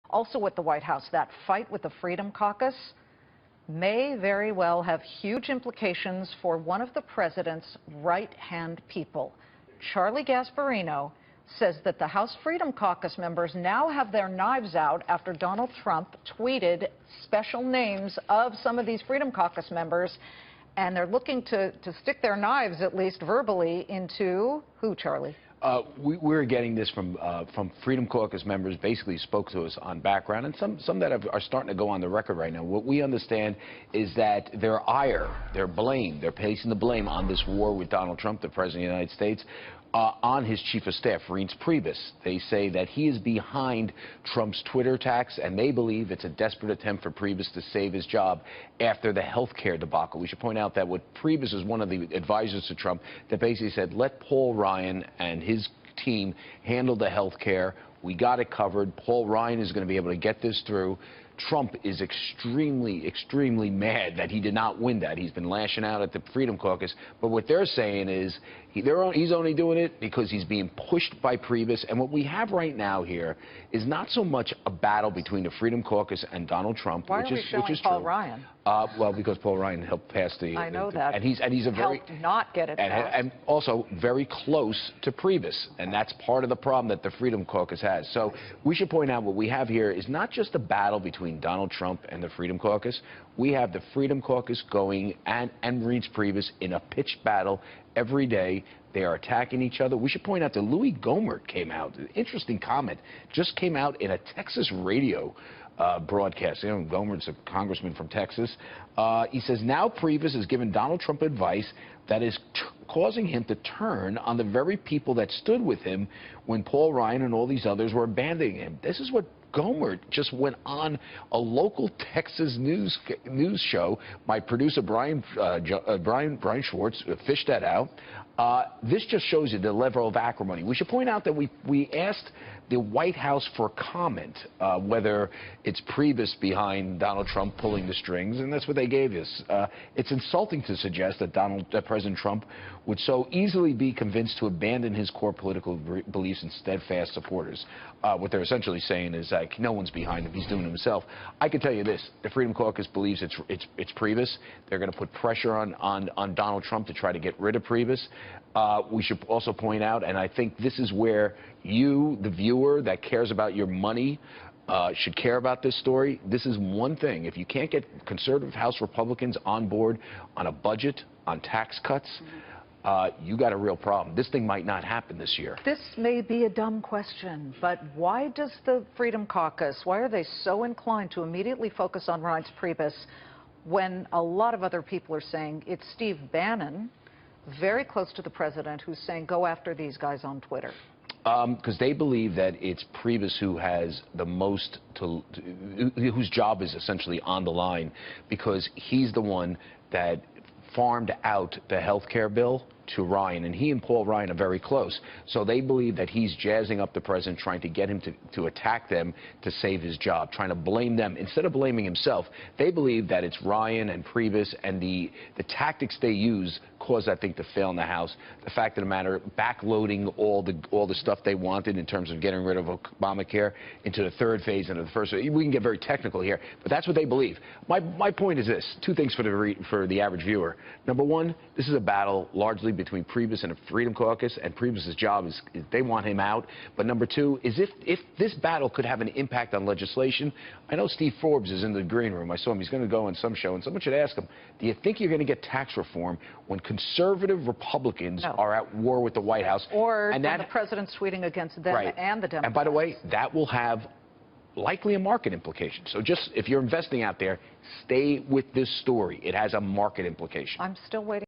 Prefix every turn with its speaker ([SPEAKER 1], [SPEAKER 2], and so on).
[SPEAKER 1] Also at the White House, that fight with the Freedom Caucus may very well have huge implications for one of the president's right-hand people. Charlie Gasparino says that the House Freedom Caucus members now have their knives out after Donald Trump tweeted special names of some of these Freedom Caucus members, and they're looking to stick their knives, at least verbally, into who, Charlie?
[SPEAKER 2] We're getting this from Freedom Caucus members. Basically spoke to us on background, and some that are starting to go on the record right now. What we understand is that their ire, their blame, they're placing the blame on this war with Donald Trump, the President of the United States, on his chief of staff, Reince Priebus. They say that he is behind Trump's Twitter attacks, and they believe it's a desperate attempt for Priebus to save his job after the health care debacle. We should point out that what Priebus is one of the advisors to Trump that basically said, let Paul Ryan and his team handle the health care. We got it covered. Paul Ryan is going to be able to get this through. Trump is extremely, extremely mad that he did not win that. He's been lashing out at the Freedom Caucus. But what they're saying is he's only doing it because he's being pushed by Priebus. And what we have right now here is not so much a battle between the Freedom Caucus and Donald Trump,
[SPEAKER 1] which is
[SPEAKER 2] Paul
[SPEAKER 1] true. Ryan?
[SPEAKER 2] Well, because Paul Ryan helped pass the.
[SPEAKER 1] I know that.
[SPEAKER 2] And he's a very
[SPEAKER 1] helped not get it passed.
[SPEAKER 2] And also very close to Priebus, and that's part of the problem that the Freedom Caucus has. So we should point out what we have here is not just a battle between Donald Trump and the Freedom Caucus. We have the Freedom Caucus going and Reince Priebus in a pitched battle every day. They are attacking each other. We should point out that Louis Gohmert came out. Interesting comment. Just came out in a Texas radio broadcast. You know, Gohmert's a congressman from Texas. He says now Priebus has given Donald Trump advice that is causing him to turn on the very people that stood with him when Paul Ryan and all these others were abandoning him. This is what Gohmert just went on a local Texas news show. My producer Brian Schwartz fished that out. This just shows you the level of acrimony. We should point out that we asked the White House for comment whether it's Priebus behind Donald Trump pulling the strings, and that's what they gave us. It's insulting to suggest that President Trump would so easily be convinced to abandon his core political beliefs and steadfast supporters. What they're essentially saying is like no one's behind him; he's doing it himself. I can tell you this: the Freedom Caucus believes it's Priebus. They're going to put pressure on Donald Trump to try to get rid of Priebus. We should also point out, and I think this is where you, the viewer that cares about your money, should care about this story. This is one thing. If you can't get conservative House Republicans on board on a budget, on tax cuts, you got a real problem. This thing might not happen this year.
[SPEAKER 1] This may be a dumb question, but why does the Freedom Caucus, why are they so inclined to immediately focus on Reince Priebus when a lot of other people are saying it's Steve Bannon, very close to the president, who's saying go after these guys on Twitter?
[SPEAKER 2] Because they believe that it's Priebus who has the most, whose job is essentially on the line, because he's the one that farmed out the health care bill to Ryan, and he and Paul Ryan are very close. So they believe that he's jazzing up the president, trying to get him to attack them to save his job, trying to blame them. Instead of blaming himself, they believe that it's Ryan and Priebus and the tactics they use caused that thing to fail in the House. The fact of the matter, backloading all the stuff they wanted in terms of getting rid of Obamacare into the third phase and the first. We can get very technical here, but that's what they believe. My point is this: two things for the average viewer. Number one, this is a battle largely between Priebus and the Freedom Caucus, and Priebus's job is they want him out. But number two is if this battle could have an impact on legislation. I know Steve Forbes is in the green room. I saw him. He's going to go on some show, and someone should ask him, do you think you're going to get tax reform when conservative Republicans are at war with the White House?
[SPEAKER 1] Or when the president's tweeting against them and the Democrats.
[SPEAKER 2] And by the way, that will have likely a market implication. So just if you're investing out there, stay with this story. It has a market implication.
[SPEAKER 1] I'm still waiting.